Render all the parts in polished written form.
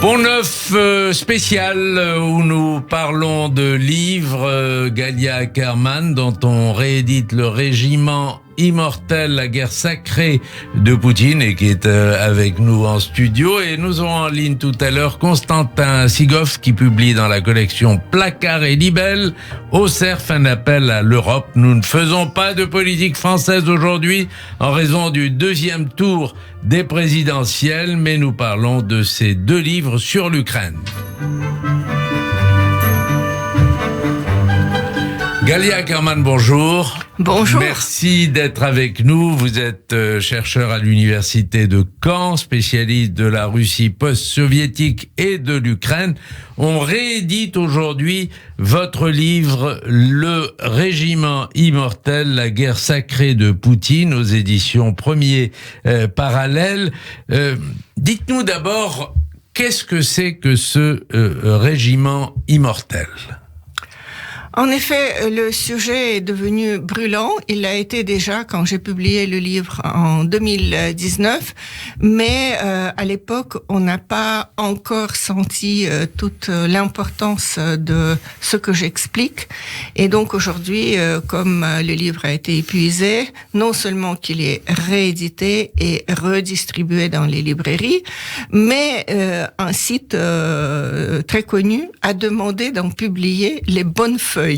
Pont-Neuf spécial où nous parlons de livres Galia Ackerman dont on réédite le Régiment immortel, la guerre sacrée de Poutine et qui est avec nous en studio. Et nous aurons en ligne tout à l'heure Constantin Sigoff qui publie dans la collection Placard et Libelle au Cerf un appel à l'Europe. Nous ne faisons pas de politique française aujourd'hui en raison du deuxième tour des présidentielles, mais nous parlons de ces deux livres sur l'Ukraine. Galia Ackerman, bonjour. Bonjour. Merci d'être avec nous. Vous êtes chercheur à l'université de Caen, spécialiste de la Russie post-soviétique et de l'Ukraine. On réédite aujourd'hui votre livre Le Régiment immortel, la guerre sacrée de Poutine aux éditions Premier Parallèle. Dites-nous d'abord, qu'est-ce que c'est que ce régiment immortel ? En effet, le sujet est devenu brûlant. Il l'a été déjà quand j'ai publié le livre en 2019, mais à l'époque, on n'a pas encore senti toute l'importance de ce que j'explique. Et donc aujourd'hui, comme le livre a été épuisé, non seulement qu'il est réédité et redistribué dans les librairies, mais un site très connu a demandé d'en publier les bonnes feuilles.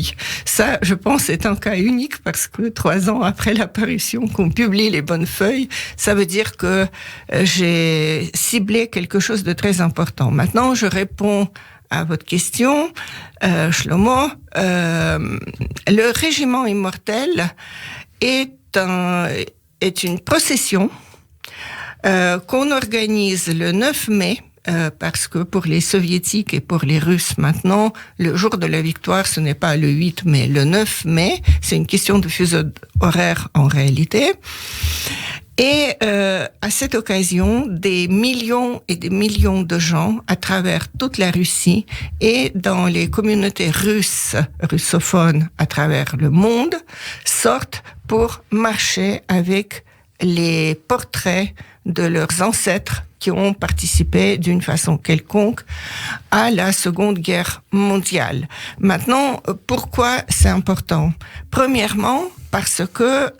Ça, je pense, est un cas unique parce que 3 ans après l'apparition qu'on publie les bonnes feuilles, ça veut dire que j'ai ciblé quelque chose de très important. Maintenant, je réponds à votre question, Shlomo. Le Régiment immortel est une procession qu'on organise le 9 mai. Parce que pour les soviétiques et pour les Russes maintenant, le jour de la victoire, ce n'est pas le 8 mai, le 9 mai, c'est une question de fuseau horaire en réalité. Et à cette occasion, des millions et des millions de gens à travers toute la Russie et dans les communautés russophones à travers le monde sortent pour marcher avec les portraits de leurs ancêtres qui ont participé d'une façon quelconque à la Seconde Guerre mondiale. Maintenant, pourquoi c'est important ? Premièrement, parce que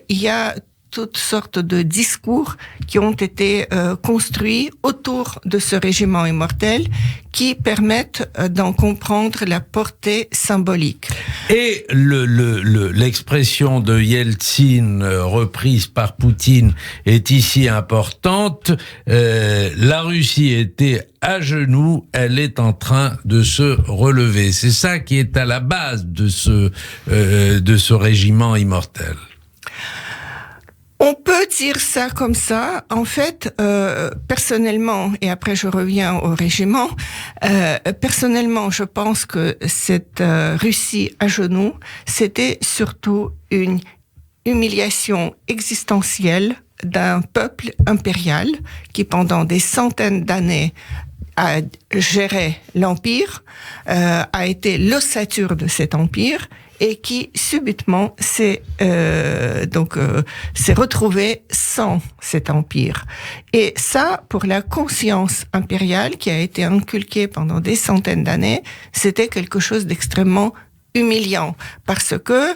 il y a toutes sortes de discours qui ont été construits autour de ce régiment immortel qui permettent d'en comprendre la portée symbolique. Et l'expression de Yeltsin reprise par Poutine est ici importante. La Russie était à genoux, elle est en train de se relever. C'est ça qui est à la base de ce régiment immortel. On peut dire ça comme ça. En fait, personnellement, et après je reviens au régiment, personnellement, je pense que cette Russie à genoux, c'était surtout une humiliation existentielle d'un peuple impérial qui, pendant des centaines d'années, a géré l'empire, a été l'ossature de cet empire, et qui subitement s'est retrouvé sans cet empire. Et ça, pour la conscience impériale qui a été inculquée pendant des centaines d'années, c'était quelque chose d'extrêmement humiliant, parce que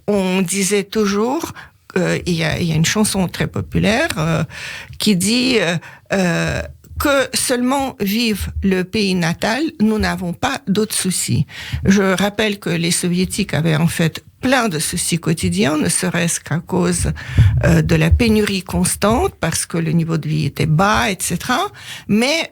on disait toujours, il y a une chanson très populaire qui dit que seulement vive le pays natal, nous n'avons pas d'autres soucis. Je rappelle que les soviétiques avaient en fait plein de soucis quotidiens, ne serait-ce qu'à cause de la pénurie constante, parce que le niveau de vie était bas, etc. Mais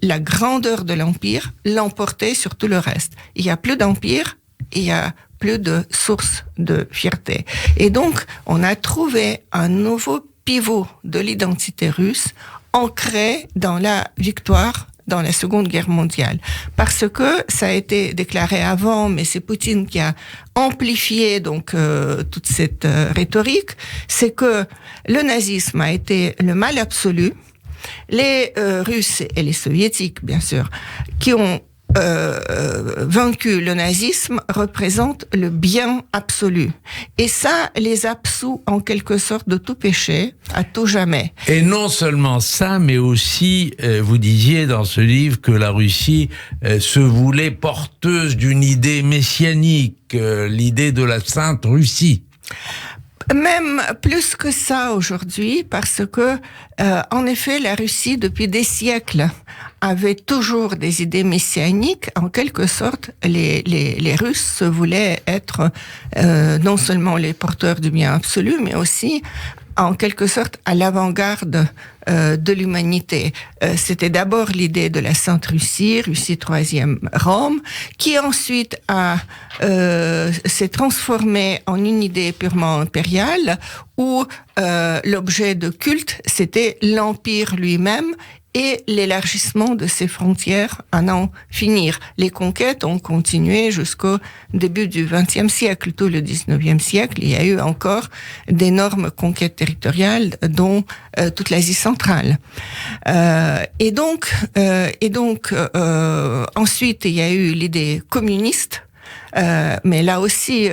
la grandeur de l'empire l'emportait sur tout le reste. Il y a plus d'empire, il y a plus de source de fierté. Et donc, on a trouvé un nouveau pivot de l'identité russe ancré dans la victoire dans la Seconde Guerre mondiale. Parce que ça a été déclaré avant, mais c'est Poutine qui a amplifié toute cette rhétorique, c'est que le nazisme a été le mal absolu. Les Russes et les Soviétiques, bien sûr, qui ont vaincu le nazisme représente le bien absolu. Et ça les absout en quelque sorte de tout péché, à tout jamais. Et non seulement ça, mais aussi, vous disiez dans ce livre que la Russie se voulait porteuse d'une idée messianique, l'idée de la Sainte Russie. Même plus que ça aujourd'hui, parce que, en effet, la Russie, depuis des siècles, avait toujours des idées messianiques. En quelque sorte, les Russes se voulaient être non seulement les porteurs du bien absolu, mais aussi en quelque sorte à l'avant-garde de l'humanité. C'était d'abord l'idée de la Sainte Russie, Russie troisième Rome, qui ensuite s'est transformée en une idée purement impériale, où l'objet de culte, c'était l'empire lui-même et l'élargissement de ses frontières à n'en finir. Les conquêtes ont continué jusqu'au début du XXe siècle. Tout le XIXe siècle, il y a eu encore d'énormes conquêtes territoriales, dont toute l'Asie centrale. Et donc, ensuite, il y a eu l'idée communiste. Mais là aussi,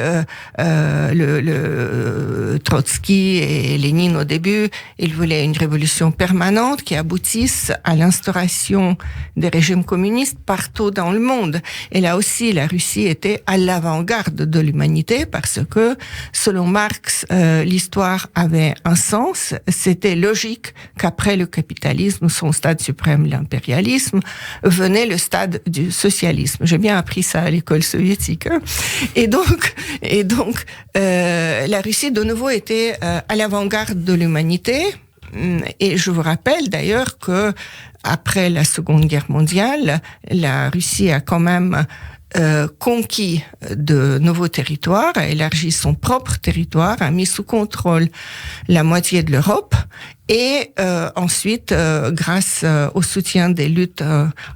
le Trotsky et Lénine au début, ils voulaient une révolution permanente qui aboutisse à l'instauration des régimes communistes partout dans le monde. Et là aussi, la Russie était à l'avant-garde de l'humanité parce que, selon Marx, l'histoire avait un sens. C'était logique qu'après le capitalisme, son stade suprême, l'impérialisme, venait le stade du socialisme. J'ai bien appris ça à l'école soviétique. Et donc, la Russie de nouveau était à l'avant-garde de l'humanité. Et je vous rappelle d'ailleurs que après la Seconde Guerre mondiale, la Russie a quand même conquis de nouveaux territoires, a élargi son propre territoire, a mis sous contrôle la moitié de l'Europe et ensuite, grâce au soutien des luttes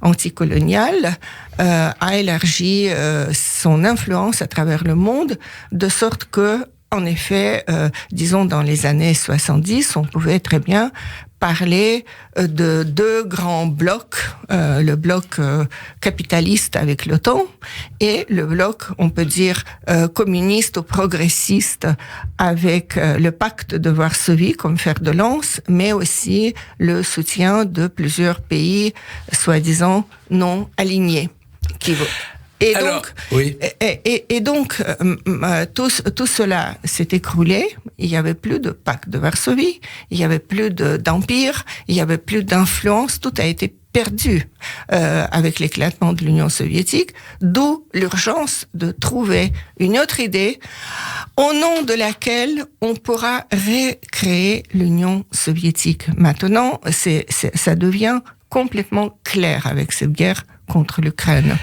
anticoloniales, a élargi son influence à travers le monde, de sorte que, en effet, disons dans les années 70, on pouvait très bien parler de deux grands blocs, le bloc capitaliste avec l'OTAN et le bloc, on peut dire, communiste ou progressiste avec le pacte de Varsovie comme fer de lance, mais aussi le soutien de plusieurs pays soi-disant non alignés. Et donc, tout cela s'est écroulé. Il n'y avait plus de pacte de Varsovie, il n'y avait plus d'empire, il n'y avait plus d'influence. Tout a été perdu avec l'éclatement de l'Union soviétique, d'où l'urgence de trouver une autre idée au nom de laquelle on pourra recréer l'Union soviétique. Maintenant, ça devient complètement clair avec cette guerre contre l'Ukraine.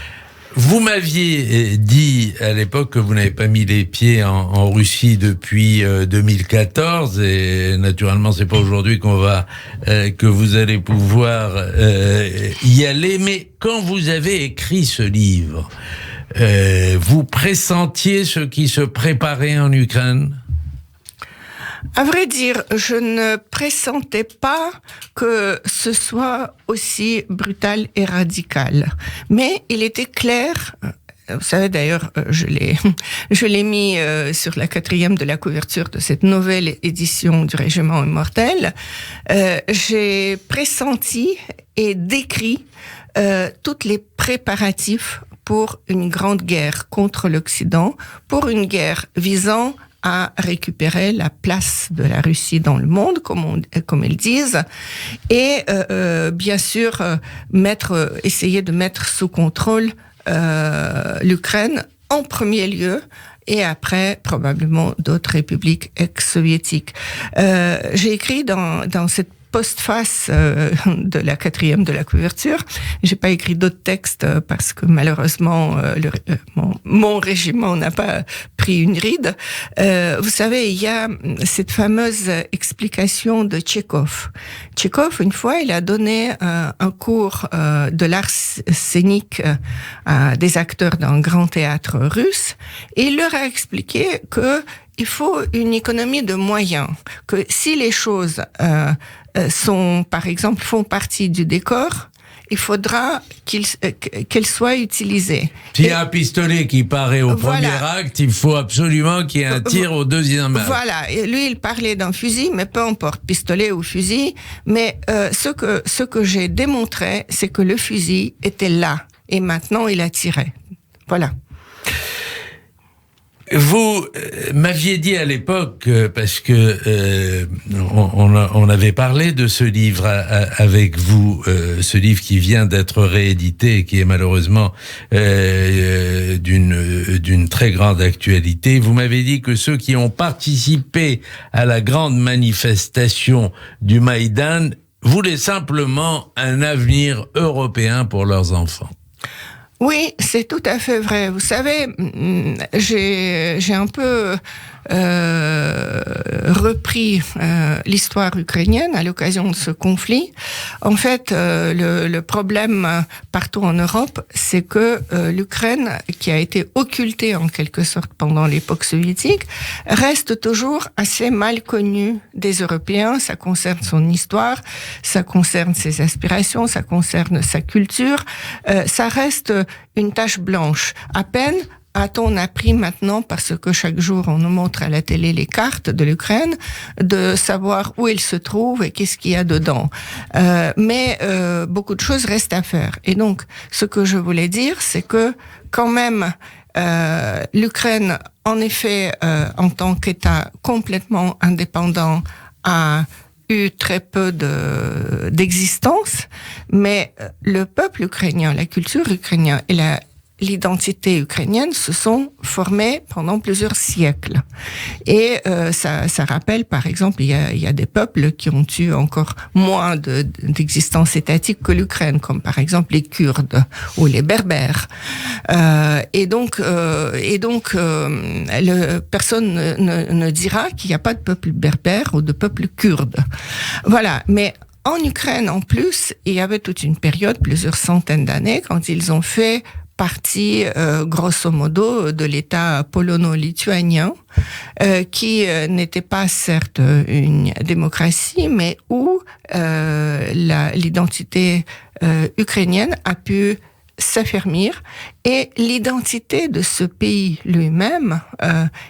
Vous m'aviez dit à l'époque que vous n'avez pas mis les pieds en Russie depuis 2014 et naturellement c'est pas aujourd'hui que vous allez pouvoir y aller. Mais quand vous avez écrit ce livre, vous pressentiez ce qui se préparait en Ukraine ? À vrai dire, je ne pressentais pas que ce soit aussi brutal et radical. Mais il était clair, vous savez d'ailleurs, je l'ai mis sur la 4e de la couverture de cette nouvelle édition du Régiment Immortel. J'ai pressenti et décrit tous les préparatifs pour une grande guerre contre l'Occident, pour une guerre visant à récupérer la place de la Russie dans le monde, comme ils disent, et bien sûr essayer de mettre sous contrôle l'Ukraine en premier lieu, et après probablement d'autres républiques ex-soviétiques. J'ai écrit dans cette postface de la 4e de la couverture. J'ai pas écrit d'autres textes parce que malheureusement mon régiment n'a pas pris une ride. Vous savez, il y a cette fameuse explication de Tchekhov. Tchekhov, une fois, il a donné un cours de l'art scénique à des acteurs d'un grand théâtre russe et il leur a expliqué que il faut une économie de moyens, que si les choses font partie du décor, il faudra qu'elle soit utilisée. S'il y a un pistolet qui paraît au premier acte, il faut absolument qu'il y ait un tir au deuxième acte. Voilà. Et lui, il parlait d'un fusil, mais peu importe, pistolet ou fusil. Mais ce que j'ai démontré, c'est que le fusil était là. Et maintenant, il a tiré. Voilà. Vous m'aviez dit à l'époque, parce que on avait parlé de ce livre avec vous, ce livre qui vient d'être réédité et qui est malheureusement d'une très grande actualité. Vous m'avez dit que ceux qui ont participé à la grande manifestation du Maïdan voulaient simplement un avenir européen pour leurs enfants. Oui, c'est tout à fait vrai. Vous savez, j'ai un peu repris l'histoire ukrainienne à l'occasion de ce conflit. En fait, le problème partout en Europe, c'est que l'Ukraine, qui a été occultée en quelque sorte pendant l'époque soviétique, reste toujours assez mal connue des Européens. Ça concerne son histoire, ça concerne ses aspirations, ça concerne sa culture. Ça reste une tache blanche. À peine a-t-on appris maintenant, parce que chaque jour on nous montre à la télé les cartes de l'Ukraine, de savoir où elle se trouve et qu'est-ce qu'il y a dedans. Mais beaucoup de choses restent à faire. Et donc, ce que je voulais dire, c'est que quand même, l'Ukraine, en effet, en tant qu'État complètement indépendant, a eu très peu d'existence, mais le peuple ukrainien, la culture ukrainienne et l'identité ukrainienne se sont formées pendant plusieurs siècles. Et ça rappelle, par exemple, il y a des peuples qui ont eu encore moins d'existence étatique que l'Ukraine, comme par exemple les Kurdes ou les Berbères. Et donc, personne ne dira qu'il n'y a pas de peuple berbère ou de peuple kurde. Voilà. Mais en Ukraine, en plus, il y avait toute une période, plusieurs centaines d'années, quand ils ont fait partie, grosso modo, de l'État polono-lituanien, qui n'était pas certes une démocratie, mais où l'identité ukrainienne a pu s'affermir, et l'identité de ce pays lui-même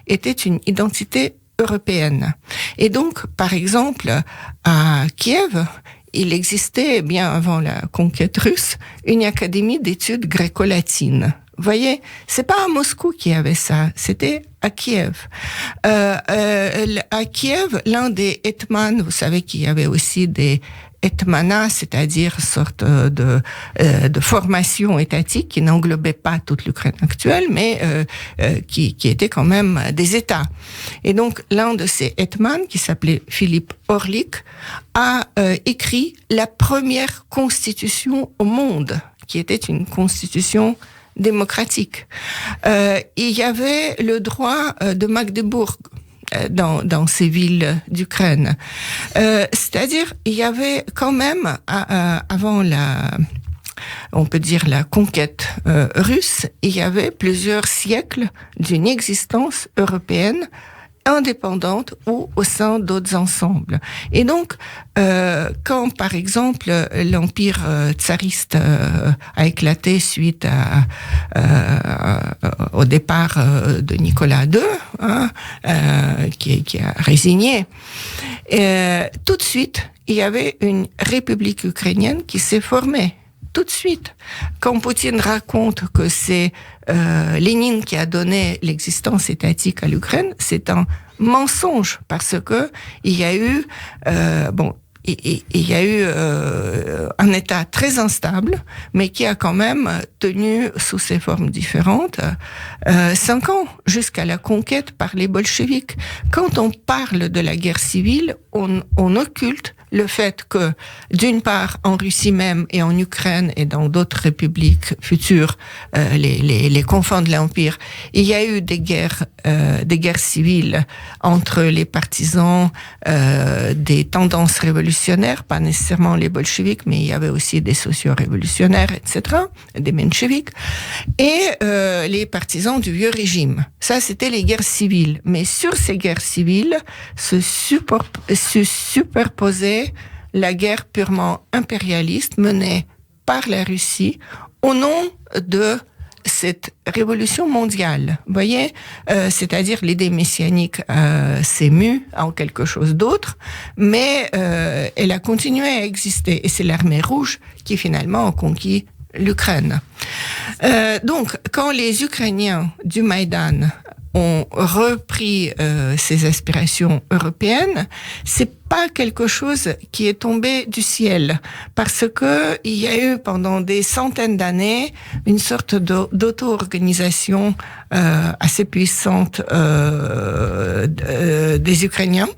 était une identité européenne. Et donc, par exemple, à Kiev, il existait, bien avant la conquête russe, une académie d'études gréco-latines. Vous voyez, c'est pas à Moscou qu'il y avait ça, c'était à Kiev. À Kiev, l'un des hetmans, vous savez qu'il y avait aussi des hetmanats, c'est-à-dire sorte de formation étatique qui n'englobait pas toute l'Ukraine actuelle, mais qui était quand même des États. Et donc, l'un de ces hetmans, qui s'appelait Philippe Orlik, a écrit la première constitution au monde, qui était une constitution démocratique. Il y avait le droit de Magdebourg dans ces villes d'Ukraine. C'est-à-dire, il y avait quand même, avant on peut dire la conquête russe, il y avait plusieurs siècles d'une existence européenne indépendante ou au sein d'autres ensembles. Et donc, quand, par exemple, l'empire tsariste a éclaté suite au départ de Nicolas II, qui a résigné, tout de suite, il y avait une république ukrainienne qui s'est formée. Tout de suite. Quand Poutine raconte que c'est Lénine qui a donné l'existence étatique à l'Ukraine, c'est un mensonge, parce que il y a eu un État très instable, mais qui a quand même tenu sous ses formes différentes 5 ans, jusqu'à la conquête par les bolcheviks. Quand on parle de la guerre civile, on occulte le fait que, d'une part, en Russie même et en Ukraine et dans d'autres républiques futures, les confins de l'Empire, il y a eu des guerres civiles entre les partisans des tendances révolutionnaires, pas nécessairement les bolcheviks, mais il y avait aussi des socio-révolutionnaires, etc., des mencheviks, et les partisans du vieux régime. Ça, c'était les guerres civiles. Mais sur ces guerres civiles se superposait la guerre purement impérialiste menée par la Russie au nom de cette révolution mondiale. Vous voyez, c'est-à-dire l'idée messianique s'est mue en quelque chose d'autre, mais elle a continué à exister. Et c'est l'armée rouge qui finalement a conquis l'Ukraine. Donc, quand les Ukrainiens du Maïdan ont repris ces aspirations européennes, c'est pas quelque chose qui est tombé du ciel, parce que il y a eu pendant des centaines d'années une sorte d'auto-organisation assez puissante des Ukrainiens.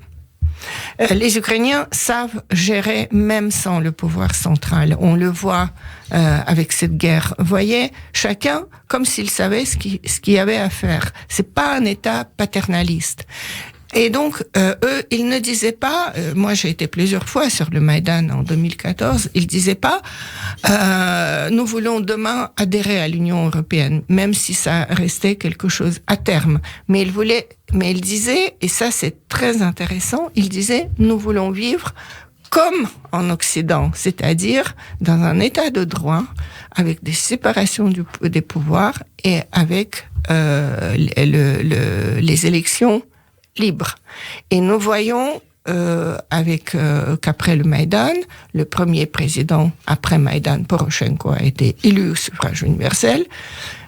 Les Ukrainiens savent gérer même sans le pouvoir central. On le voit avec cette guerre. Vous voyez, chacun comme s'il savait ce qu'il y avait à faire. C'est pas un État paternaliste. Et donc, eux, ils ne disaient pas, moi j'ai été plusieurs fois sur le Maïdan en 2014, ils disaient pas, nous voulons demain adhérer à l'Union européenne, même si ça restait quelque chose à terme. Mais ils disaient, et ça c'est très intéressant, ils disaient, nous voulons vivre comme en Occident, c'est-à-dire dans un état de droit, avec des séparations des pouvoirs et avec les élections libres. Et nous voyons qu'après le Maïdan, le premier président après Maïdan, Poroshenko, a été élu au suffrage universel.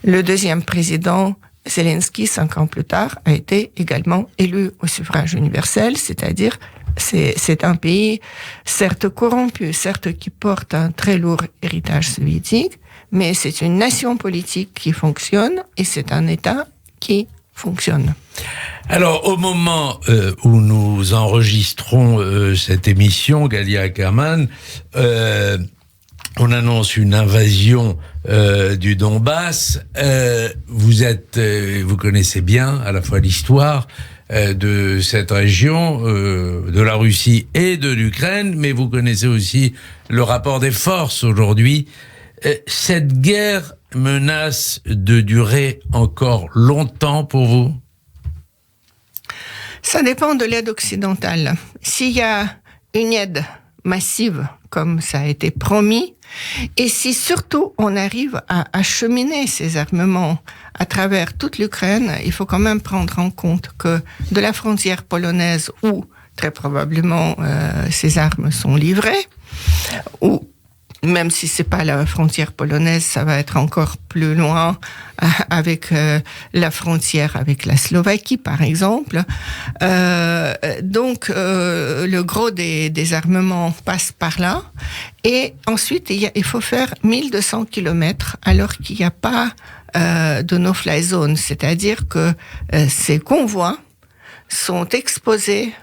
Le deuxième président, Zelensky, 5 ans plus tard, a été également élu au suffrage universel, c'est-à-dire c'est un pays certes corrompu, certes qui porte un très lourd héritage soviétique, mais c'est une nation politique qui fonctionne et c'est un État qui fonctionne. Alors, au moment où nous enregistrons cette émission, Galia Ackerman, on annonce une invasion du Donbass. Vous connaissez bien à la fois l'histoire de cette région, de la Russie et de l'Ukraine, mais vous connaissez aussi le rapport des forces aujourd'hui. Cette guerre menace de durer encore longtemps pour vous ? Ça dépend de l'aide occidentale. S'il y a une aide massive, comme ça a été promis, et si surtout on arrive à acheminer ces armements à travers toute l'Ukraine, il faut quand même prendre en compte que de la frontière polonaise, où très probablement ces armes sont livrées, ou même si c'est pas la frontière polonaise, ça va être encore plus loin avec la frontière avec la Slovaquie, par exemple. Donc, le gros des armements passe par là. Et ensuite, il faut faire 1200 kilomètres alors qu'il n'y a pas de no-fly zone. C'est-à-dire que ces convois sont exposés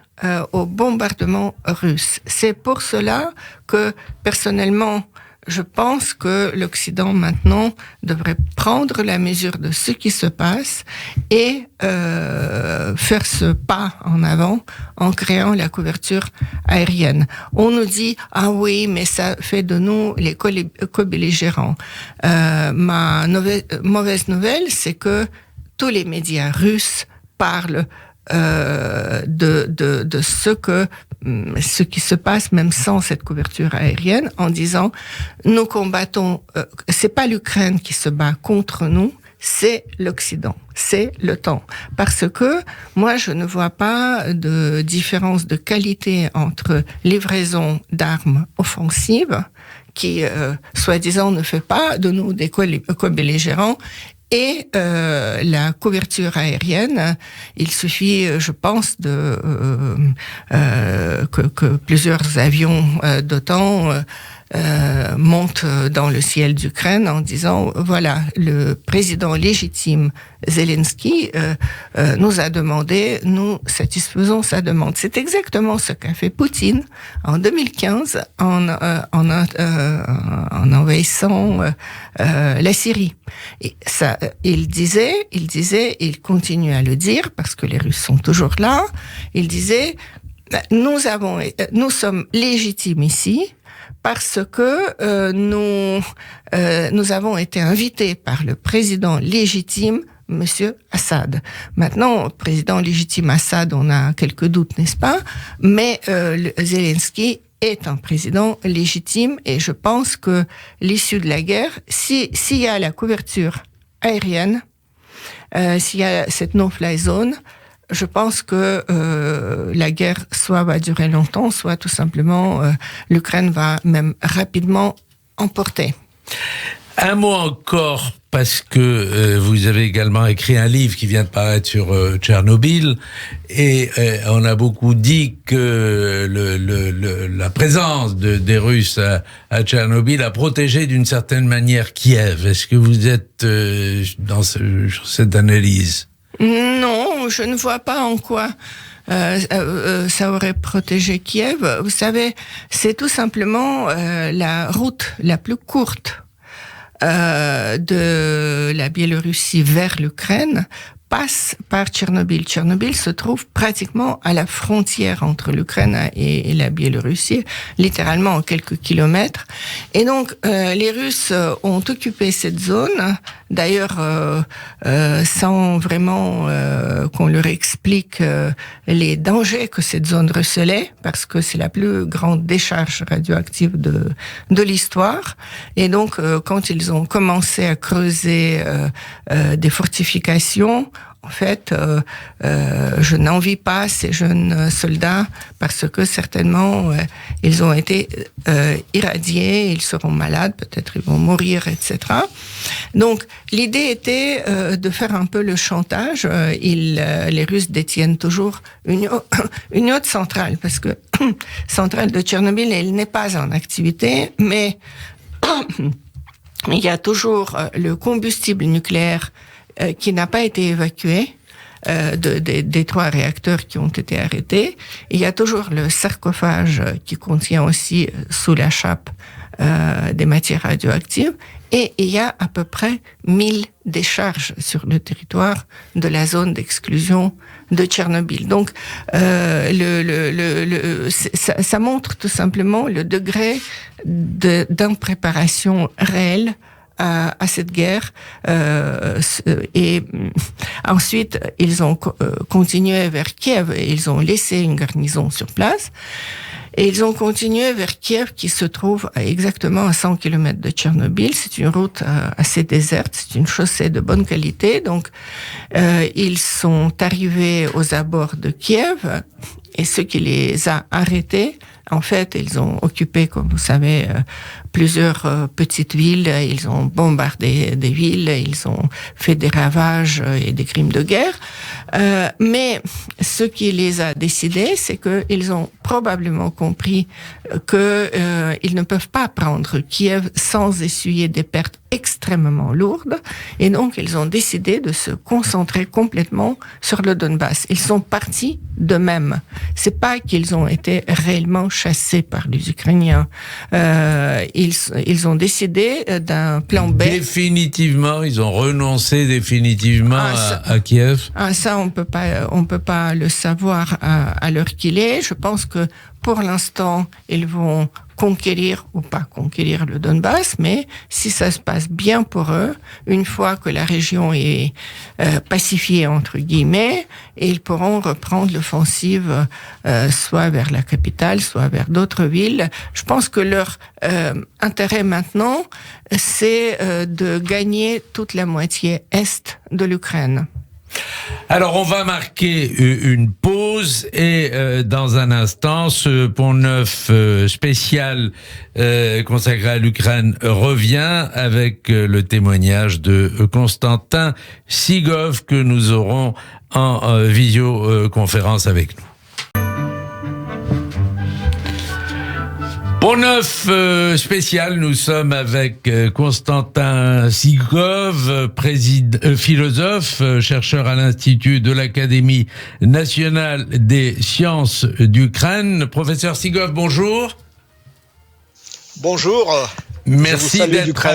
au bombardement russe. C'est pour cela que, personnellement, je pense que l'Occident, maintenant, devrait prendre la mesure de ce qui se passe et faire ce pas en avant en créant la couverture aérienne. On nous dit, ah oui, mais ça fait de nous les co-belligérants. Ma mauvaise nouvelle, c'est que tous les médias russes parlent de ce qui se passe même sans cette couverture aérienne, en disant nous combattons, c'est pas l'Ukraine qui se bat contre nous, c'est l'Occident, c'est l'OTAN. Parce que moi je ne vois pas de différence de qualité entre livraison d'armes offensives qui soi-disant ne fait pas de nous des co-belligérants et la couverture aérienne. Il suffit, je pense, que plusieurs avions d'OTAN montent dans le ciel d'Ukraine en disant voilà, le président légitime Zelensky nous a demandé, nous satisfaisons sa demande. C'est exactement ce qu'a fait Poutine en 2015 en envahissant la Syrie. Et ça, il continue à le dire parce que les Russes sont toujours là. Il disait nous sommes légitimes ici parce que nous avons été invités par le président légitime, Monsieur Assad. Maintenant, président légitime Assad, on a quelques doutes, n'est-ce pas? Mais Zelensky est un président légitime et je pense que l'issue de la guerre, s'il y a la couverture aérienne, s'il y a cette no-fly zone, je pense que la guerre soit va durer longtemps, soit tout simplement l'Ukraine va même rapidement emporter. Un mot encore, parce que vous avez également écrit un livre qui vient de paraître sur Tchernobyl, et on a beaucoup dit que la présence des Russes à Tchernobyl a protégé d'une certaine manière Kiev. Est-ce que vous êtes dans cette analyse ? Non, je ne vois pas en quoi ça aurait protégé Kiev. Vous savez, c'est tout simplement la route la plus courte de la Biélorussie vers l'Ukraine passe par Tchernobyl. Tchernobyl se trouve pratiquement à la frontière entre l'Ukraine et la Biélorussie, littéralement en quelques kilomètres. Et donc, les Russes ont occupé cette zone, d'ailleurs sans vraiment qu'on leur explique les dangers que cette zone recelait, parce que c'est la plus grande décharge radioactive de l'histoire. Et donc, quand ils ont commencé à creuser des fortifications, en fait, je n'envie pas ces jeunes soldats parce que certainement ils ont été irradiés, ils seront malades, peut-être ils vont mourir, etc. Donc l'idée était de faire un peu le chantage. Les Russes détiennent toujours une autre centrale parce que centrale de Tchernobyl, elle n'est pas en activité, mais il y a toujours le combustible nucléaire qui n'a pas été évacué des 3 réacteurs qui ont été arrêtés. Il y a toujours le sarcophage qui contient aussi sous la chape des matières radioactives. Et il y a à peu près 1000 décharges sur le territoire de la zone d'exclusion de Tchernobyl. Donc, ça montre tout simplement le degré d'impréparation réelle à cette guerre. Et ensuite, ils ont continué vers Kiev et ils ont laissé une garnison sur place. Et ils ont continué vers Kiev, qui se trouve exactement à 100 km de Tchernobyl. C'est une route assez déserte, c'est une chaussée de bonne qualité. Donc, ils sont arrivés aux abords de Kiev. Et ce qui les a arrêtés, en fait, ils ont occupé, comme vous savez, plusieurs petites villes. Ils ont bombardé des villes, ils ont fait des ravages et des crimes de guerre. Mais ce qui les a décidés, c'est qu'ils ont probablement compris qu'ils ne peuvent pas prendre Kiev sans essuyer des pertes extrêmement lourdes. Et donc, ils ont décidé de se concentrer complètement sur le Donbass. Ils sont partis d'eux-mêmes. C'est pas qu'ils ont été réellement chassés par les Ukrainiens. Ils ont décidé d'un plan B. Définitivement, ils ont renoncé définitivement à Kiev. Ça, on peut pas le savoir à l'heure qu'il est. Je pense que pour l'instant, ils vont conquérir ou pas conquérir le Donbass, mais si ça se passe bien pour eux, une fois que la région est pacifiée entre guillemets, ils pourront reprendre l'offensive soit vers la capitale, soit vers d'autres villes. Je pense que leur intérêt maintenant, c'est de gagner toute la moitié est de l'Ukraine. Alors, on va marquer une pause et dans un instant, ce Pont Neuf spécial consacré à l'Ukraine revient avec le témoignage de Constantin Sigov que nous aurons en visioconférence avec nous. Pont Neuf spécial, nous sommes avec Constantin Sigov, philosophe, chercheur à l'Institut de l'Académie nationale des sciences d'Ukraine. Professeur Sigov, bonjour. Bonjour. Merci d'être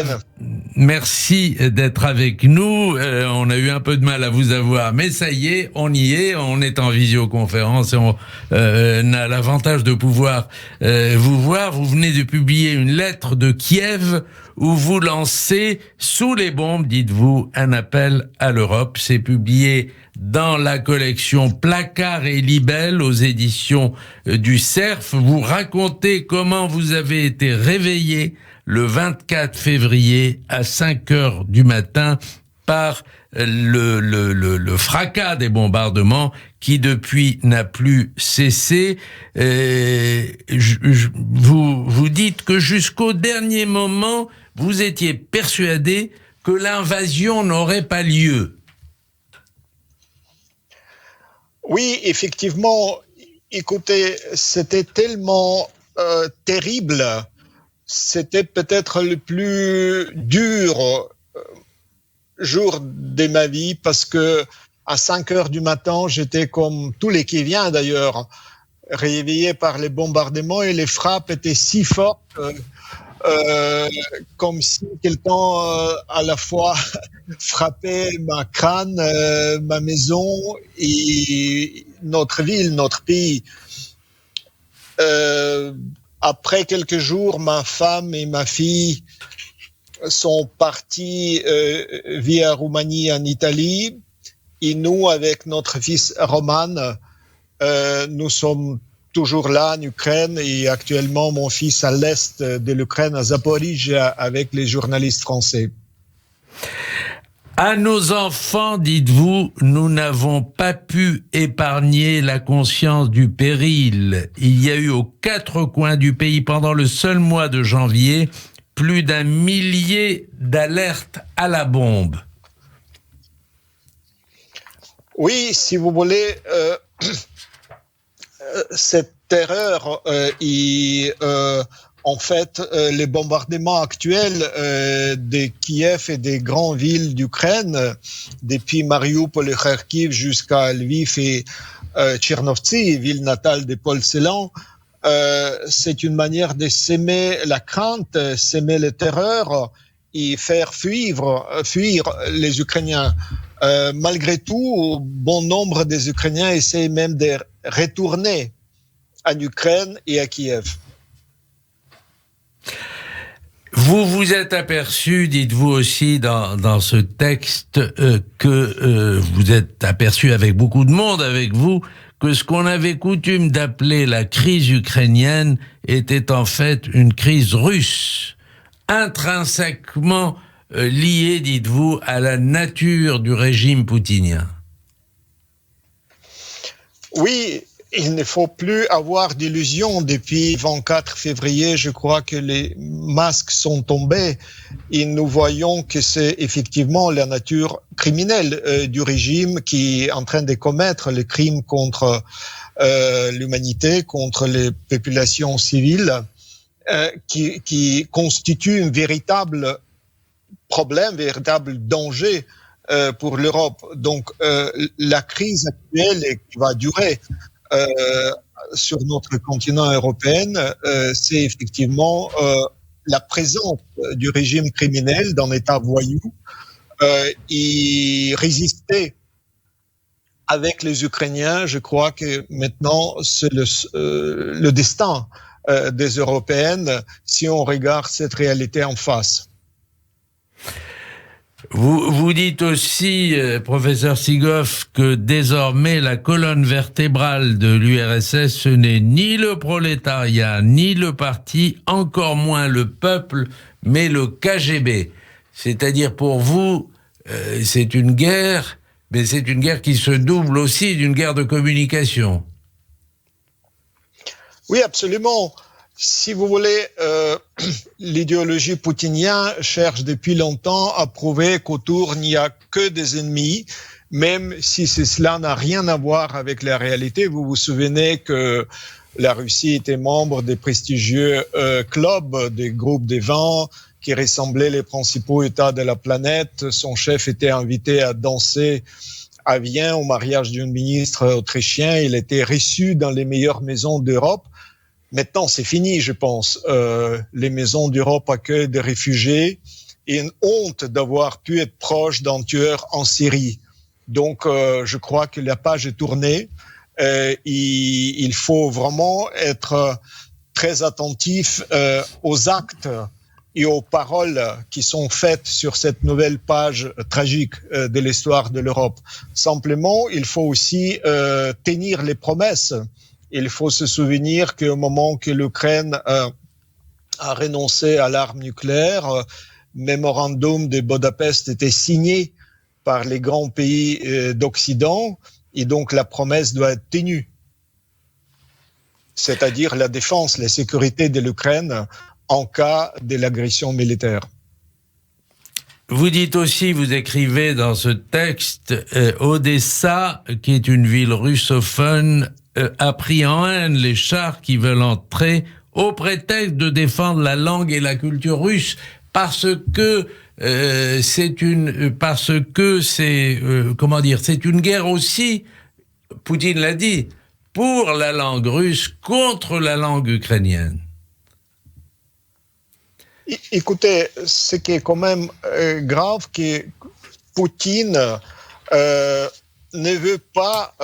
avec nous. On a eu un peu de mal à vous avoir, mais ça y est, on y est. On est en visioconférence et on a l'avantage de pouvoir vous voir. Vous venez de publier une lettre de Kiev où vous lancez, sous les bombes, dites-vous, un appel à l'Europe. C'est publié dans la collection Placards et Libelles aux éditions du Cerf. Vous racontez comment vous avez été réveillé le 24 février à 5 heures du matin par le fracas des bombardements qui depuis n'a plus cessé. Vous dites que jusqu'au dernier moment, vous étiez persuadé que l'invasion n'aurait pas lieu. Oui, effectivement. Écoutez, c'était tellement terrible. C'était peut-être le plus dur jour de ma vie parce que à 5 heures du matin, j'étais comme tous les qui viennent d'ailleurs, réveillé par les bombardements et les frappes étaient si fortes comme si quelqu'un à la fois frappait ma crâne, ma maison et notre ville, notre pays. Après quelques jours, ma femme et ma fille sont partis via Roumanie en Italie. Et nous, avec notre fils Roman, nous sommes toujours là en Ukraine et actuellement mon fils à l'est de l'Ukraine, à Zaporizhzhia, avec les journalistes français. À nos enfants, dites-vous, nous n'avons pas pu épargner la conscience du péril. Il y a eu aux 4 coins du pays pendant le seul mois de janvier plus d'1 millier d'alertes à la bombe. Oui, si vous voulez, cette terreur en fait, les bombardements actuels de Kiev et des grandes villes d'Ukraine, depuis Mariupol et Kharkiv jusqu'à Lviv et Tchernovtsi, ville natale de Paul Celan, c'est une manière de s'aimer la crainte, s'aimer la terreur et faire fuir les Ukrainiens. Malgré tout, bon nombre des Ukrainiens essaient même de retourner en Ukraine et à Kiev. Vous vous êtes aperçu, dites-vous aussi dans ce texte, que vous êtes aperçu avec beaucoup de monde avec vous, que ce qu'on avait coutume d'appeler la crise ukrainienne était en fait une crise russe, intrinsèquement liée, dites-vous, à la nature du régime poutinien. Oui, il ne faut plus avoir d'illusions. Depuis 24 février, je crois que les masques sont tombés et nous voyons que c'est effectivement la nature criminelle du régime qui est en train de commettre les crimes contre l'humanité, contre les populations civiles, qui constitue un véritable problème, véritable danger pour l'Europe. Donc la crise actuelle qui va durer sur notre continent européen, c'est effectivement la présence du régime criminel dans l'État voyou et résister avec les Ukrainiens. Je crois que maintenant c'est le destin des Européennes si on regarde cette réalité en face. Vous dites aussi, professeur Sigoff, que désormais la colonne vertébrale de l'URSS, ce n'est ni le prolétariat, ni le parti, encore moins le peuple, mais le KGB. C'est-à-dire pour vous, c'est une guerre, mais c'est une guerre qui se double aussi d'une guerre de communication. Oui, absolument. Si vous voulez, l'idéologie poutinienne cherche depuis longtemps à prouver qu'autour il n'y a que des ennemis, même si cela n'a rien à voir avec la réalité. Vous vous souvenez que la Russie était membre des prestigieux clubs, des groupes des 20 qui ressemblaient les principaux États de la planète. Son chef était invité à danser à Vienne au mariage d'un ministre autrichien. Il était reçu dans les meilleures maisons d'Europe. Maintenant, c'est fini, je pense. Les maisons d'Europe accueillent des réfugiés et une honte d'avoir pu être proche d'un tueur en Syrie. Donc, je crois que la page est tournée. Il faut vraiment être très attentif aux actes et aux paroles qui sont faites sur cette nouvelle page tragique de l'histoire de l'Europe. Simplement, il faut aussi tenir les promesses. Il faut se souvenir qu'au moment que l'Ukraine a renoncé à l'arme nucléaire, mémorandum de Budapest était signé par les grands pays d'Occident, et donc la promesse doit être tenue. C'est-à-dire la défense, la sécurité de l'Ukraine en cas de l'agression militaire. Vous dites aussi, vous écrivez dans ce texte, Odessa, qui est une ville russophone, a pris en haine les chars qui veulent entrer au prétexte de défendre la langue et la culture russe, parce que c'est une guerre aussi, Poutine l'a dit, pour la langue russe contre la langue ukrainienne. Écoutez, ce qui est quand même grave, que Poutine ne veut pas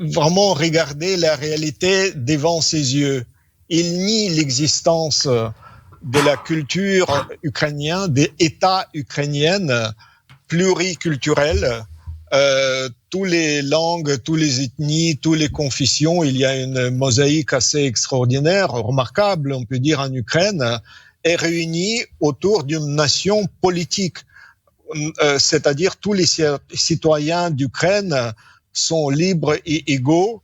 vraiment regarder la réalité devant ses yeux. Il nie l'existence de la culture ukrainienne, des États ukrainiennes pluriculturels. Toutes les langues, toutes les ethnies, toutes les confessions, il y a une mosaïque assez extraordinaire, remarquable, on peut dire, en Ukraine, est réunie autour d'une nation politique. C'est-à-dire tous les citoyens d'Ukraine sont libres et égaux.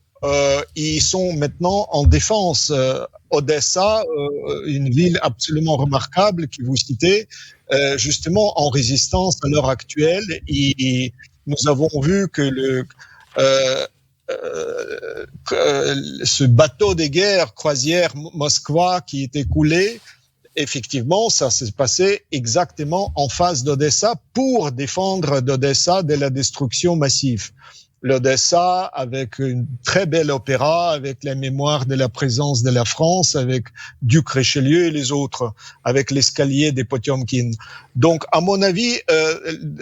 Ils sont maintenant en défense. Odessa, une ville absolument remarquable que vous citez, justement en résistance à l'heure actuelle. Et nous avons vu que ce bateau de guerre, croisière Moskva, qui était coulé, effectivement, ça s'est passé exactement en face d'Odessa pour défendre d'Odessa de la destruction massive. L'Odessa, avec une très belle opéra, avec la mémoire de la présence de la France, avec Duc Richelieu et les autres, avec l'escalier des Potiomkin. Donc, à mon avis,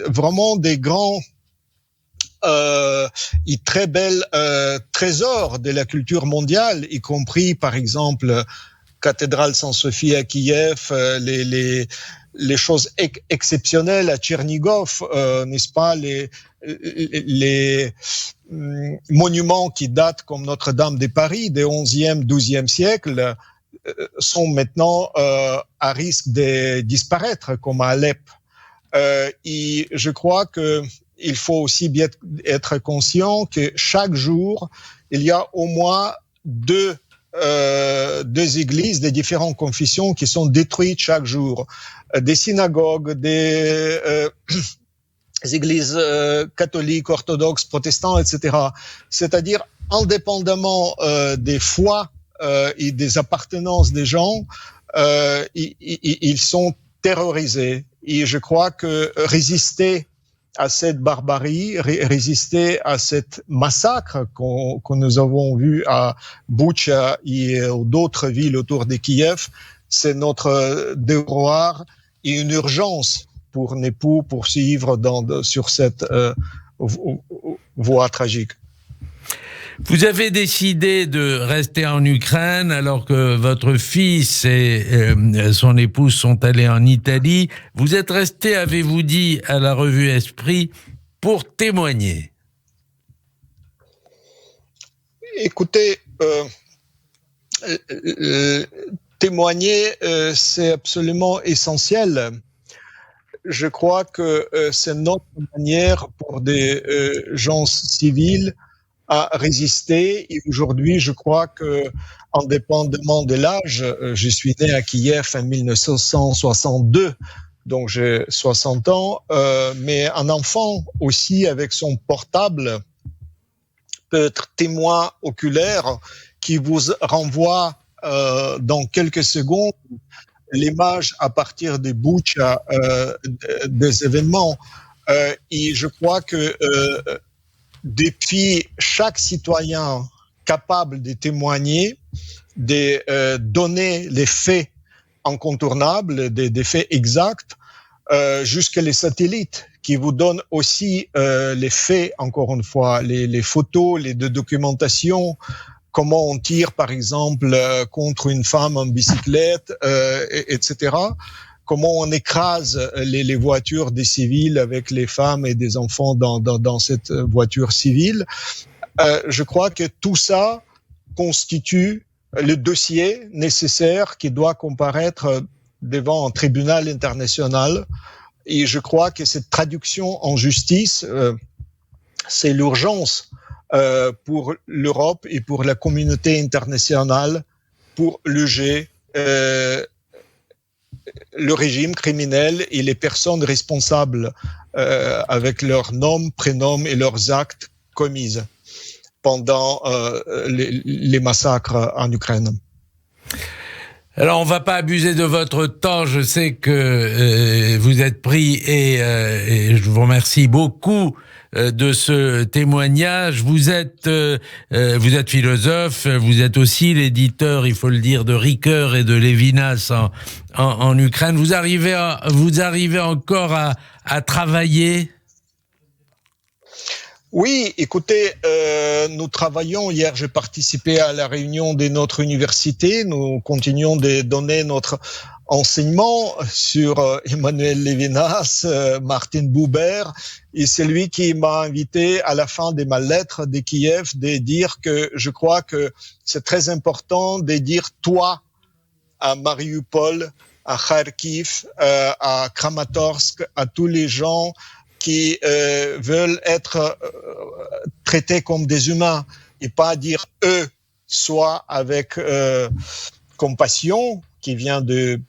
vraiment des grands et très belles trésors de la culture mondiale, y compris, par exemple, cathédrale Sainte-Sophie à Kiev, les choses exceptionnelles à Tchernigov, n'est-ce pas, les monuments qui datent comme Notre-Dame de Paris des 11e, 12e siècles sont maintenant à risque de disparaître, comme à Alep. Et je crois que il faut aussi bien être conscient que chaque jour, il y a au moins deux églises de différentes confessions qui sont détruites chaque jour. Des synagogues, des églises catholiques, orthodoxes, protestantes, etc. C'est-à-dire, indépendamment des foi et des appartenances des gens, ils sont terrorisés. Et je crois que résister à cette barbarie, résister à cette massacre que nous avons vu à Boutcha et d'autres villes autour de Kiev, c'est notre devoir et une urgence pour ne pas poursuivre sur cette voie tragique. Vous avez décidé de rester en Ukraine alors que votre fils et son épouse sont allés en Italie. Vous êtes resté, avez-vous dit, à la revue Esprit pour témoigner. Écoutez, témoigner, c'est absolument essentiel. Je crois que c'est notre manière pour des gens civils à résister. Et aujourd'hui, je crois que, indépendamment de l'âge, je suis né à Kiev en 1962, donc j'ai 60 ans, mais un enfant aussi avec son portable peut être témoin oculaire qui vous renvoie dans quelques secondes l'image à partir des Boutcha des événements. Et je crois que depuis chaque citoyen capable de témoigner, de donner les faits incontournables, des faits exacts, jusqu'à les satellites qui vous donnent aussi les faits, encore une fois, les photos, les documentations, comment on tire, par exemple, contre une femme en bicyclette, etc. Comment on écrase les voitures des civils avec les femmes et des enfants dans cette voiture civile. Je crois que tout ça constitue le dossier nécessaire qui doit comparaître devant un tribunal international. Et je crois que cette traduction en justice, c'est l'urgence pour l'Europe et pour la communauté internationale pour juger le régime criminel et les personnes responsables avec leurs noms, prénoms et leurs actes commis pendant les massacres en Ukraine. Alors, on va pas abuser de votre temps. Je sais que vous êtes pris et je vous remercie beaucoup de ce témoignage. Vous êtes philosophe, vous êtes aussi l'éditeur, il faut le dire, de Ricoeur et de Lévinas en Ukraine. Vous arrivez encore à travailler? Oui, écoutez, nous travaillons. Hier, j'ai participé à la réunion de notre université. Nous continuons de donner notre enseignement sur Emmanuel Lévinas, Martin Buber, et c'est lui qui m'a invité à la fin de ma lettre de Kiev de dire que je crois que c'est très important de dire toi à Mariupol, à Kharkiv, à Kramatorsk, à tous les gens qui veulent être traités comme des humains et pas dire eux, soit avec compassion qui vient de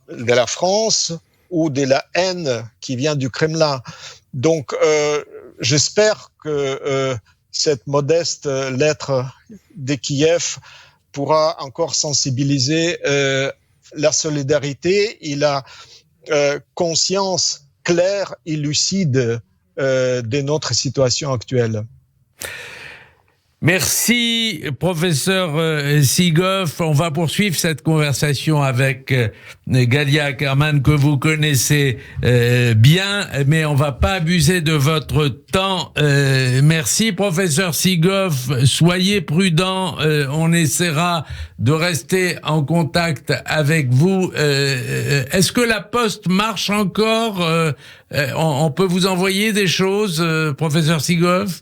la France ou de la haine qui vient du Kremlin. Donc, j'espère que cette modeste lettre de Kiev pourra encore sensibiliser la solidarité et la conscience claire et lucide de notre situation actuelle. Merci, professeur Sigov. On va poursuivre cette conversation avec Galia Ackerman, que vous connaissez bien, mais on va pas abuser de votre temps. Merci, professeur Sigov. Soyez prudent. On essaiera de rester en contact avec vous. Est-ce que la poste marche encore? On peut vous envoyer des choses, professeur Sigov?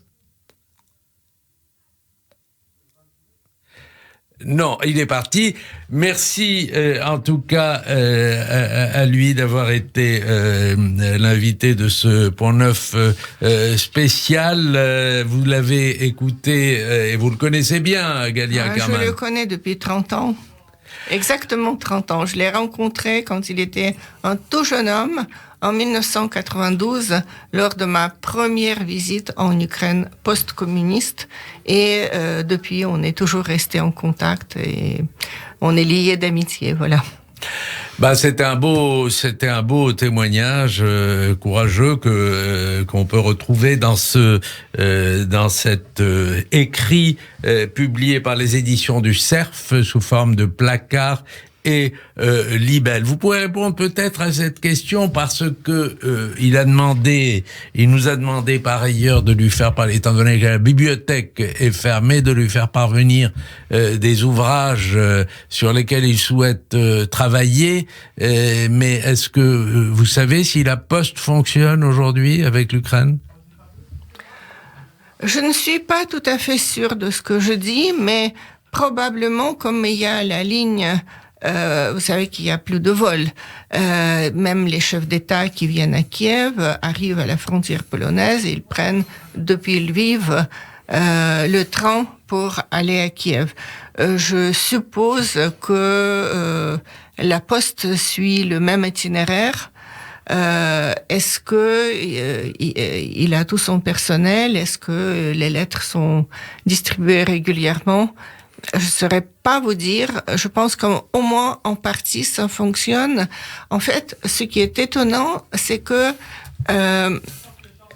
Non, il est parti. Merci en tout cas à lui d'avoir été l'invité de ce Pont Neuf spécial. Vous l'avez écouté et vous le connaissez bien, Galia Ackerman. Je le connais depuis 30 ans. Exactement 30 ans. Je l'ai rencontré quand il était un tout jeune homme en 1992 lors de ma première visite en Ukraine post-communiste et depuis on est toujours resté en contact et on est liés d'amitié, voilà. Bah, c'était un beau témoignage courageux qu'on peut retrouver dans cet écrit publié par les éditions du Cerf sous forme de placard et libelle. Vous pouvez répondre peut-être à cette question parce que il nous a demandé par ailleurs de lui faire parler, étant donné que la bibliothèque est fermée, de lui faire parvenir des ouvrages sur lesquels il souhaite travailler. Mais est-ce que vous savez si la poste fonctionne aujourd'hui avec l'Ukraine? Je ne suis pas tout à fait sûre de ce que je dis, mais probablement comme il y a la ligne vous savez qu'il y a plus de vols. Même les chefs d'État qui viennent à Kiev arrivent à la frontière polonaise et ils prennent depuis Lviv le train pour aller à Kiev. Je suppose que la poste suit le même itinéraire. Est-ce que il a tout son personnel? Est-ce que les lettres sont distribuées régulièrement? Je ne saurais pas vous dire. Je pense qu'au moins en partie ça fonctionne. En fait, ce qui est étonnant, c'est que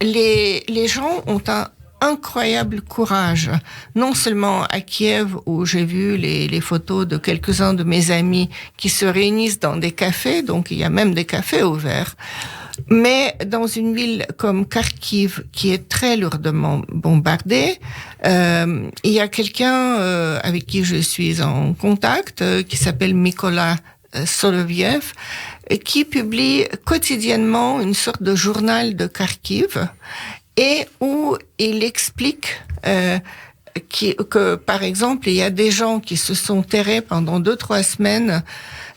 les gens ont un incroyable courage. Non seulement à Kiev, où j'ai vu les photos de quelques-uns de mes amis qui se réunissent dans des cafés, donc il y a même des cafés ouverts. Mais dans une ville comme Kharkiv, qui est très lourdement bombardée, il y a quelqu'un avec qui je suis en contact, qui s'appelle Mykola Soloviev, qui publie quotidiennement une sorte de journal de Kharkiv, et où il explique que, par exemple, il y a des gens qui se sont terrés pendant 2-3 semaines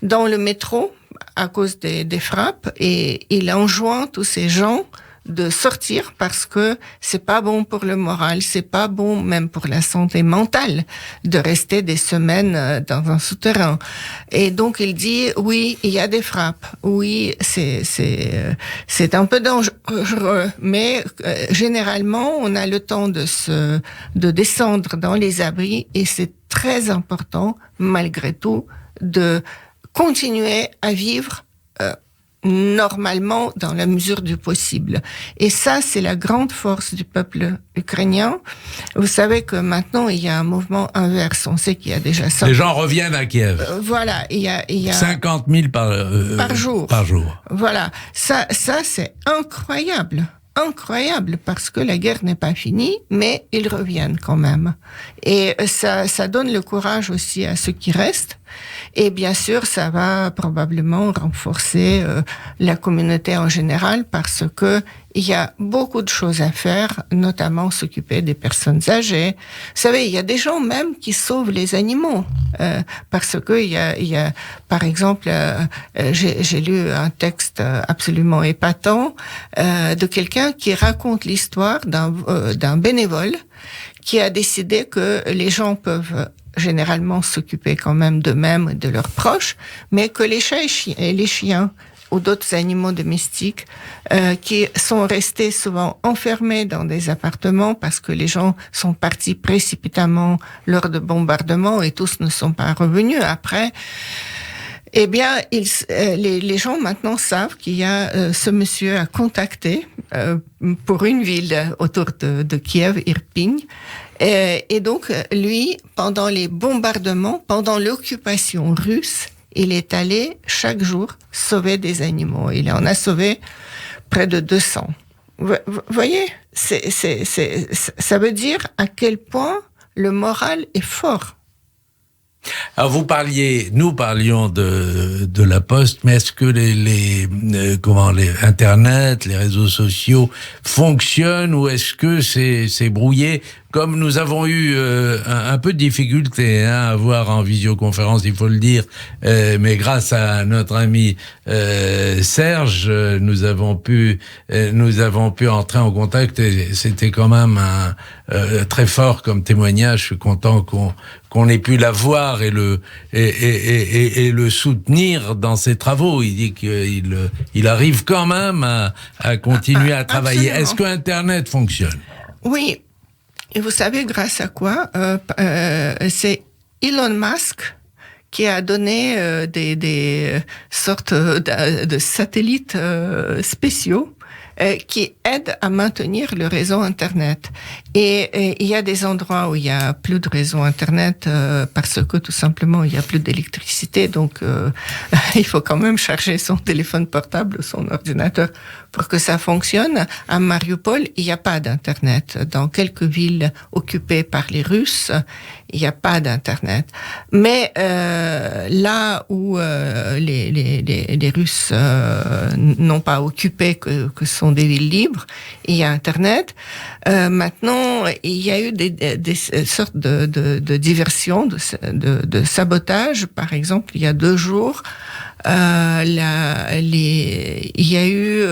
dans le métro à cause des frappes, et il enjoint tous ces gens de sortir parce que c'est pas bon pour le moral, c'est pas bon même pour la santé mentale de rester des semaines dans un souterrain. Et donc il dit oui, il y a des frappes, oui, c'est un peu dangereux, mais généralement on a le temps de descendre dans les abris, et c'est très important malgré tout de continuer à vivre normalement dans la mesure du possible. Et ça, c'est la grande force du peuple ukrainien. Vous savez que maintenant, il y a un mouvement inverse. On sait qu'il y a déjà ça. Les gens reviennent à Kiev. Voilà, il y a 50 000 par jour. Voilà, ça c'est incroyable. Incroyable, parce que la guerre n'est pas finie, mais ils reviennent quand même. Et ça donne le courage aussi à ceux qui restent. Et bien sûr, ça va probablement renforcer la communauté en général, parce que il y a beaucoup de choses à faire, notamment s'occuper des personnes âgées. Vous savez, il y a des gens même qui sauvent les animaux, parce que il y a par exemple, j'ai lu un texte absolument épatant de quelqu'un qui raconte l'histoire d'un bénévole qui a décidé que les gens peuvent généralement s'occuper quand même d'eux-mêmes et de leurs proches, mais que les chats et les chiens ou d'autres animaux domestiques qui sont restés souvent enfermés dans des appartements parce que les gens sont partis précipitamment lors de bombardements et tous ne sont pas revenus après. Eh bien, les gens maintenant savent qu'il y a ce monsieur à contacter pour une ville autour de Kiev, Irpin. Et donc, lui, pendant les bombardements, pendant l'occupation russe, il est allé chaque jour sauver des animaux. Il en a sauvé près de 200. Vous voyez, ça veut dire à quel point le moral est fort. Alors nous parlions de la Poste, mais est-ce que les Internet, les réseaux sociaux fonctionnent, ou est-ce que c'est brouillé? Comme nous avons eu un peu de difficulté à voir en visioconférence, il faut le dire, mais grâce à notre ami Serge, nous avons pu entrer en contact, et c'était quand même très fort comme témoignage. Je suis content qu'on ait pu la voir et le soutenir dans ses travaux. Il dit qu'il arrive quand même à continuer à travailler. Absolument. Est-ce que Internet fonctionne? Oui. Et vous savez grâce à quoi? C'est Elon Musk qui a donné des sortes de satellites spéciaux qui aident à maintenir le réseau Internet. Et il y a des endroits où il y a plus de réseau Internet parce que tout simplement il y a plus d'électricité, donc il faut quand même charger son téléphone portable ou son ordinateur pour que ça fonctionne. À Mariupol, il n'y a pas d'Internet. Dans quelques villes occupées par les Russes, il n'y a pas d'Internet. Mais là où les Russes n'ont pas occupé, que sont des villes libres, il y a Internet. Maintenant, il y a eu des sortes de diversions, de sabotage. Par exemple, il y a 2 jours, il y a eu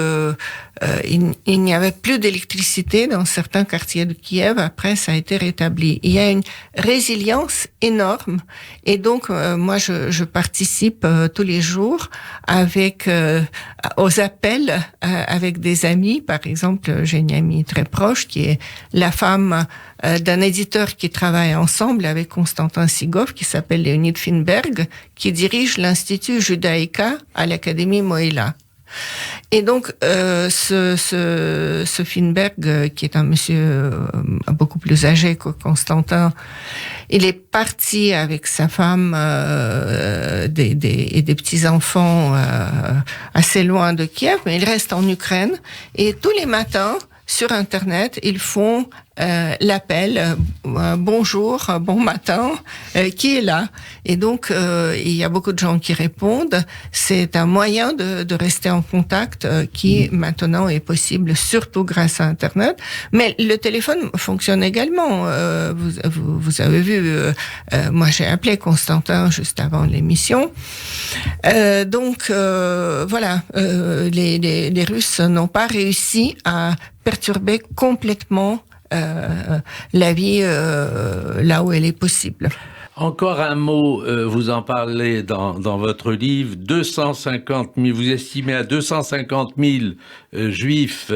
il n'y avait plus d'électricité dans certains quartiers de Kiev. Après, ça a été rétabli. Il y a une résilience énorme, et donc moi je participe tous les jours avec aux appels avec des amis. Par exemple, j'ai une amie très proche qui est la femme d'un éditeur qui travaille ensemble avec Constantin Sigov, qui s'appelle Leonid Finberg, qui dirige l'Institut Judaïka à l'Académie Moïla. Et donc, ce Finberg, qui est un monsieur beaucoup plus âgé que Constantin, il est parti avec sa femme et des petits-enfants assez loin de Kiev, mais il reste en Ukraine. Et tous les matins, sur Internet, ils font l'appel bonjour, bon matin, qui est là? Et donc, il y a beaucoup de gens qui répondent. C'est un moyen de rester en contact qui maintenant est possible, surtout grâce à Internet. Mais le téléphone fonctionne également. Vous avez vu, moi j'ai appelé Constantin juste avant l'émission. Donc, voilà, les Russes n'ont pas réussi à perturber complètement la vie là où elle est possible. Encore un mot, vous en parlez dans votre livre, 250 000, vous estimez à 250 000 juifs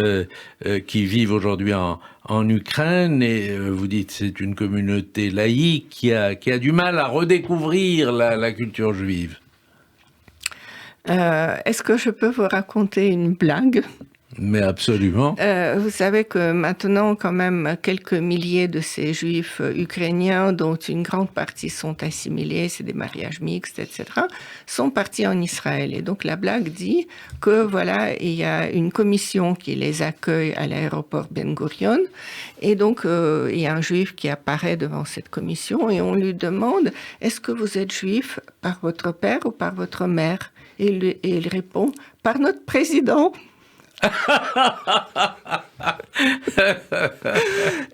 qui vivent aujourd'hui en Ukraine, et vous dites c'est une communauté laïque qui a du mal à redécouvrir la culture juive. Est-ce que je peux vous raconter une blague ? Mais absolument. Vous savez que maintenant, quand même, quelques milliers de ces juifs ukrainiens, dont une grande partie sont assimilés, c'est des mariages mixtes, etc., sont partis en Israël. Et donc la blague dit que voilà, il y a une commission qui les accueille à l'aéroport Ben Gurion. Et donc il y a un juif qui apparaît devant cette commission et on lui demande: est-ce que vous êtes juif par votre père ou par votre mère? Et il répond: par notre président.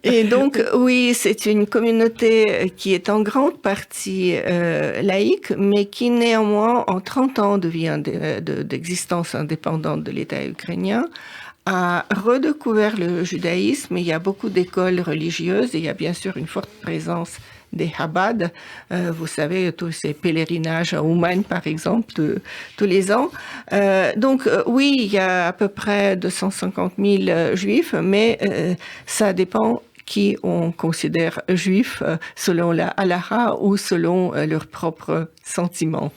Et donc, oui, c'est une communauté qui est en grande partie laïque, mais qui néanmoins, en 30 ans de vie d'existence indépendante de l'État ukrainien, a redécouvert le judaïsme. Il y a beaucoup d'écoles religieuses et il y a bien sûr une forte présence des Chabad, vous savez, tous ces pèlerinages à Ouman, par exemple, tous les ans. Donc, oui, il y a à peu près 250 000 juifs, mais ça dépend qui on considère juifs selon la halakha ou selon leurs propres sentiments.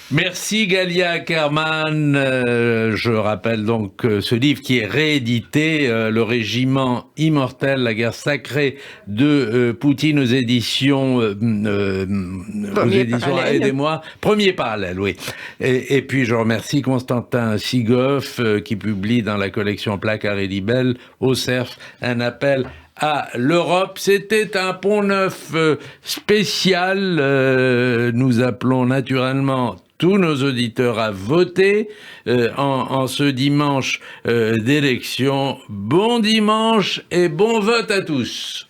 Merci Galia Ackerman. Je rappelle donc ce livre qui est réédité, Le Régiment immortel, la guerre sacrée de Poutine aux éditions Aidez-moi. Premier parallèle, oui. Et puis je remercie Constantin Sigoff qui publie dans la collection Placard et Libelle au Cerf un appel à l'Europe. C'était un Pont-Neuf spécial. Nous appelons naturellement tous nos auditeurs à voter en ce dimanche d'élection. Bon dimanche et bon vote à tous.